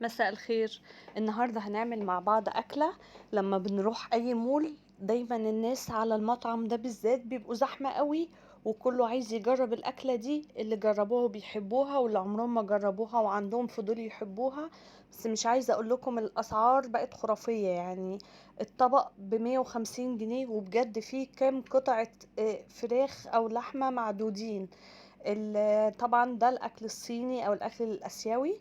مساء الخير. النهاردة هنعمل مع بعض أكلة. لما بنروح أي مول دايما الناس على المطعم ده بالذات بيبقوا زحمة قوي، وكله عايز يجرب الأكلة دي. اللي جربوها بيحبوها، واللي عمرهم ما جربوها وعندهم فضول يحبوها. بس مش عايزة أقول لكم الأسعار بقت خرافية يعني. الطبق ب150 جنيه، وبجد فيه كام قطعة فراخ أو لحمة معدودين. طبعا ده الأكل الصيني أو الأكل الآسيوي.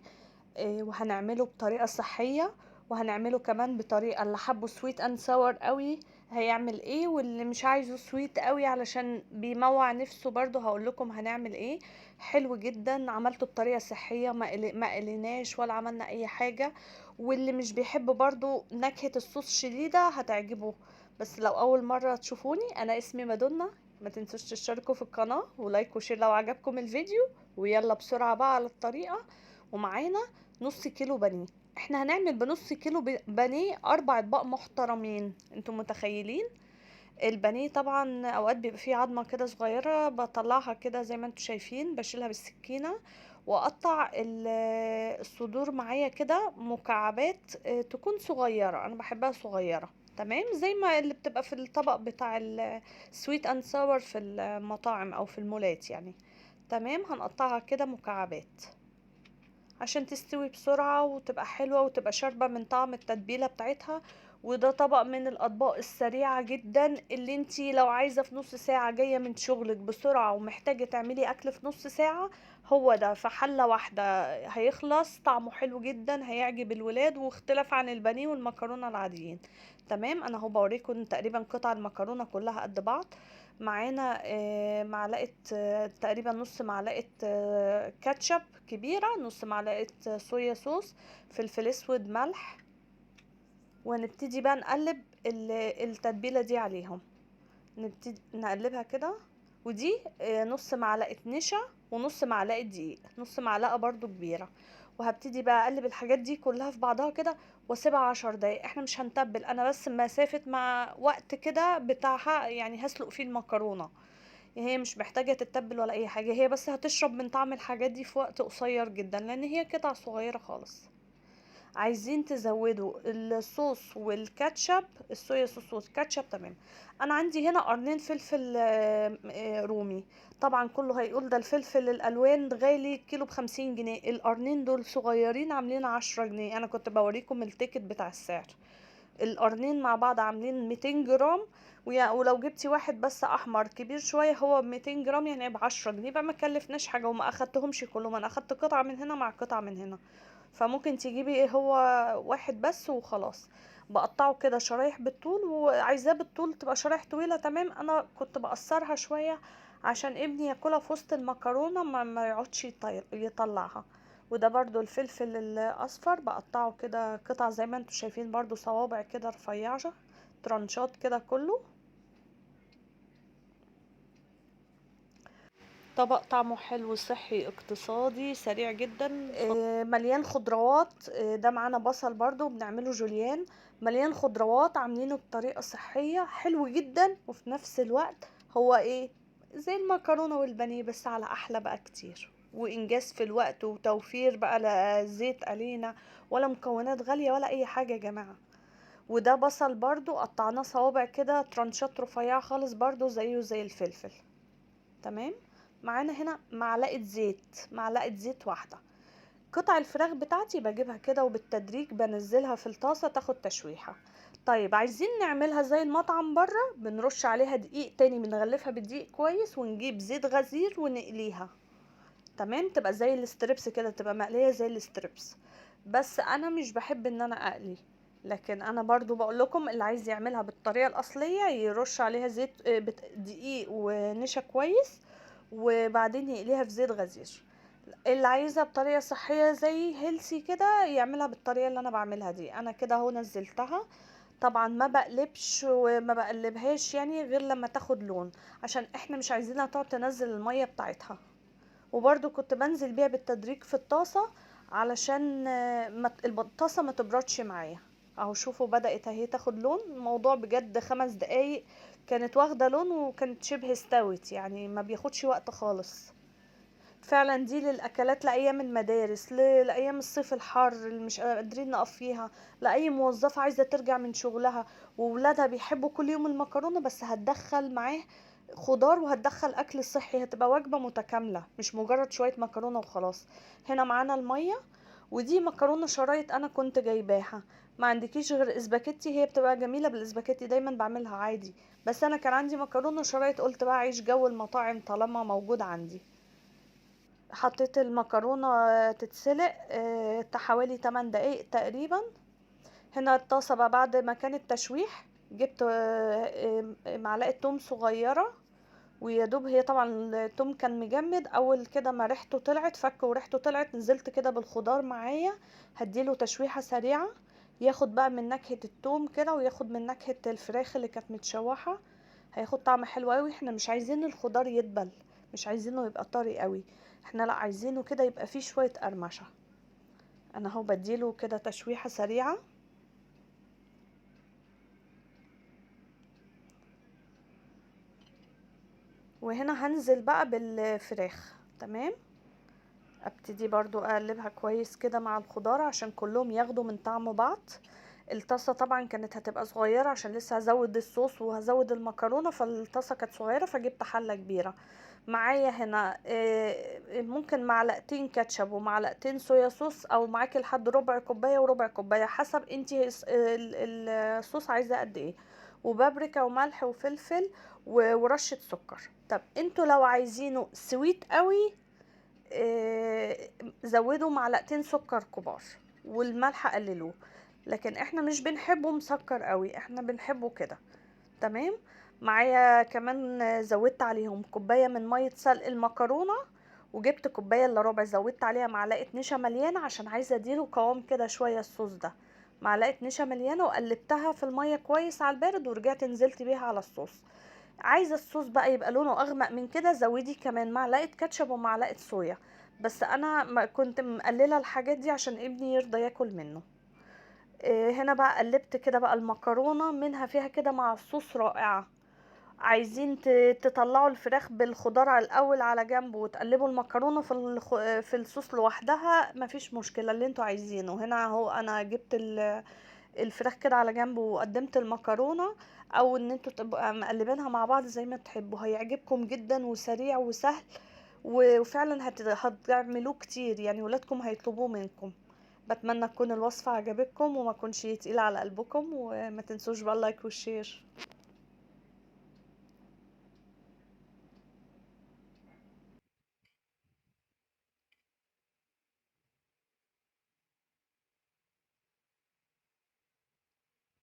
وهنعمله بطريقة صحية، وهنعمله كمان بطريقة اللي حبه سويت اند ساور قوي هيعمل ايه، واللي مش عايزه سويت قوي علشان بيموع نفسه برضه هقول لكم هنعمل ايه. حلو جدا، عملته بطريقة صحية، ما قليناش ولا عملنا اي حاجة. واللي مش بيحب برضه نكهة الصوص شديدة هتعجبه. بس لو اول مرة تشوفوني، انا اسمي مادونا. ما تنسوش تشتركوا في القناة ولايك وشير لو عجبكم الفيديو. ويلا بسرعة بقى على الطريقة. ومعانا نص كيلو بانيه. احنا هنعمل بنص كيلو بانيه 4 اطباق محترمين، انتم متخيلين؟ البانيه طبعا اوقات بيبقى فيه عظمه كده صغيره، بطلعها كده زي ما انتم شايفين، بشيلها بالسكينه. واقطع الصدور معايا كده مكعبات، تكون صغيره، انا بحبها صغيره. تمام، زي ما اللي بتبقى في الطبق بتاع السويت اند ساور في المطاعم او في المولات يعني. تمام، هنقطعها كده مكعبات عشان تستوي بسرعة وتبقى حلوة وتبقى شاربة من طعم التتبيلة بتاعتها. وده طبق من الأطباق السريعة جدا، اللي انتي لو عايزة في نص ساعة جاية من شغلك بسرعة ومحتاجة تعملي أكل في نص ساعة، هو ده في حلة واحدة هيخلص. طعمه حلو جدا، هيعجب الولاد، واختلاف عن البانيه والمكرونة العاديين. تمام، انا هو بوريكم تقريبا قطع المكرونة كلها قد بعض. معانا معلقة، تقريبا نص معلقة كاتشب كبيرة، نص معلقة صويا صوص، فلفل اسود، ملح. ونبتدي بقى نقلب التتبيلة دي عليهم. نبتدي نقلبها كده. ودي نص معلقة نشا ونص معلقة دقيق، نص معلقة برضو كبيرة. وهبتدي بقى اقلب الحاجات دي كلها في بعضها كده، واسيبها 10 دقايق. احنا مش هنتبل، انا بس مسافة مع وقت كده بتاعها يعني هسلق فيه المكرونة. هي مش محتاجة تتبل ولا اي حاجة، هي بس هتشرب من طعم الحاجات دي في وقت قصير جدا، لان هي قطع صغيرة خالص. عايزين تزودوا الصوص والكاتشب، الصويا صوص والكاتشب، تمام. انا عندي هنا قرنين فلفل رومي. طبعا كله هيقول ده الفلفل الالوان غالي، كيلو ب50 جنيه. القرنين دول صغيرين عاملين 10 جنيه، انا كنت بوريكم التيكت بتاع السعر. القرنين مع بعض عاملين 200 جرام. ولو جبتي واحد بس احمر كبير شويه هو 200 جرام، يعني ب10 جنيه بقى، ما كلفناش حاجه، وما اخدتهمش كلهم، انا اخدت قطعه من هنا مع قطعه من هنا. فممكن تجيبي ايه هو واحد بس وخلاص. بقطعه كده شرايح بالطول، وعايزاه بالطول تبقى شرايح طويله. تمام، انا كنت بقصرها شويه عشان ابني ياكلها في وسط المكرونه، ما يقعدش يطلعها. وده برضو الفلفل الاصفر بقطعه كده قطع زي ما انتوا شايفين، برضو صوابع كده رفيعه، ترانشات كده كله. طبق طعمه حلو، صحي، اقتصادي، سريع جدا، مليان خضروات. ده معانا بصل برضو بنعمله جوليان. مليان خضروات، عاملينه بطريقة صحية، حلو جدا. وفي نفس الوقت هو ايه، زي المكرونة والبانيه بس على احلى بقى كتير، وانجاز في الوقت، وتوفير بقى، لا زيت علينا ولا مكونات غالية ولا اي حاجة يا جماعة. وده بصل برضو قطعناه صوابع كده، ترانشات رفيعة خالص برضو زيه زي الفلفل. تمام. معانا هنا معلقة زيت واحدة. قطع الفراخ بتاعتي بجيبها كده وبالتدريج بنزلها في الطاسة تاخد تشويحة. طيب عايزين نعملها زي المطعم بره، بنرش عليها دقيق تاني، بنغلفها بالدقيق كويس، ونجيب زيت غزير ونقليها. تمام، تبقى زي الستريبس كده، تبقى مقلية زي الستريبس. بس انا مش بحب ان انا اقلي. لكن انا برضو بقول لكم اللي عايز يعملها بالطريقة الاصلية يرش عليها زيت دقيق ونشا كويس، وبعدين يقليها في زيت غزير. اللي عايزها بطريقة صحية زي هيلسي كده يعملها بالطريقة اللي انا بعملها دي. انا كده اهو نزلتها. طبعا ما بقلبش وما بقلبهاش يعني غير لما تاخد لون، عشان احنا مش عايزينها تقعد تنزل المية بتاعتها. وبرضو كنت بنزل بيها بالتدريج في الطاسة علشان الطاسة ما تبردش معايا. اهو شوفوا بدأت اهي تاخد لون، الموضوع بجد 5 دقايق كانت واخدة لون، وكانت شبه استوت يعني، ما بياخدش وقت خالص. فعلا دي للاكلات لايام المدارس، لايام الصيف الحار اللي مش قادرين نقف فيها، لاي موظفة عايزة ترجع من شغلها وولادها بيحبوا كل يوم المكرونة، بس هتدخل معاه خضار وهتدخل اكل صحي، هتبقى وجبة متكاملة مش مجرد شوية مكرونة وخلاص. هنا معانا المية، ودي مكرونة شرايط انا كنت جايباها. ما عندكيش غير اسباجيتي، هي بتبقى جميلة بالاسباجيتي، دايما بعملها عادي، بس انا كان عندي مكرونة شرايط قلت بقى اعيش جو المطاعم طالما موجود عندي. حطيت المكرونة تتسلق حوالي 8 دقايق تقريبا. هنا الطاسة بقى بعد ما كانت تشويح، جبت معلقة توم صغيرة، ويا دوب هي طبعا التوم كان مجمد، اول كده ما ريحته طلعت فك وريحته طلعت نزلت كده بالخضار معايا، هديله تشويحة سريعة ياخد بقى من نكهة التوم كده وياخد من نكهة الفراخ اللي كانت متشوحة، هياخد طعم حلو قوي. احنا مش عايزين الخضار يدبل، مش عايزينه يبقى طري قوي، احنا لا عايزينه كده يبقى فيه شوية قرمشة. انا اهو بديله كده تشويحة سريعة. وهنا هنزل بقى بالفراخ. تمام، ابتدي برضو اقلبها كويس كده مع الخضار عشان كلهم ياخدوا من طعم بعض. الطاسة طبعا كانت هتبقى صغيرة عشان لسه هزود الصوص وهزود المكرونة، فالطاسة كانت صغيرة فجبت حلة كبيرة. معايا هنا ممكن معلقتين كاتشب ومعلقتين صويا صوص، او معاكي لحد ربع كوباية وربع كوباية حسب انتي الصوص عايزة قد ايه، وبابريكا وملح وفلفل ورشة سكر. طب انتوا لو عايزينه سويت قوي زودوا معلقتين سكر كبار، والملح قللوه، لكن احنا مش بنحبه مسكر قوي، احنا بنحبه كده. تمام. معايا كمان زودت عليهم كوباية من مية سلق المكرونة، وجبت كوباية الا ربع زودت عليها معلقة نشا مليانة عشان عايزة اديله قوام كده شوية الصوص ده. معلقة نشا مليانة وقلبتها في المية كويس على البارد ورجعت نزلت بيها على الصوص. عايزة الصوص بقى يبقى لونه اغمق من كده زودي كمان معلقة كاتشب ومعلقة صويا، بس انا ما كنت مقللة الحاجات دي عشان ابني يرضى ياكل منه. هنا بقى قلبت كده بقى المكرونة منها فيها كده مع الصوص رائعة. عايزين تطلعوا الفراخ بالخضار على الاول على جنب وتقلبوا المكرونة في الصوص لوحدها، مفيش مشكلة اللي انتوا عايزينه. هنا اهو انا جبت الفراخ كده على جنب وقدمت المكرونة، او ان انتوا تبقوا مقلبينها مع بعض زي ما تحبوا، هيعجبكم جدا وسريع وسهل، وفعلا هتعملوه كتير يعني ولادكم هيطلبوه منكم. بتمنى تكون الوصفة عجبتكم وما تكونش تقيلة على قلبكم، وما تنسوش بقى اللايك والشير.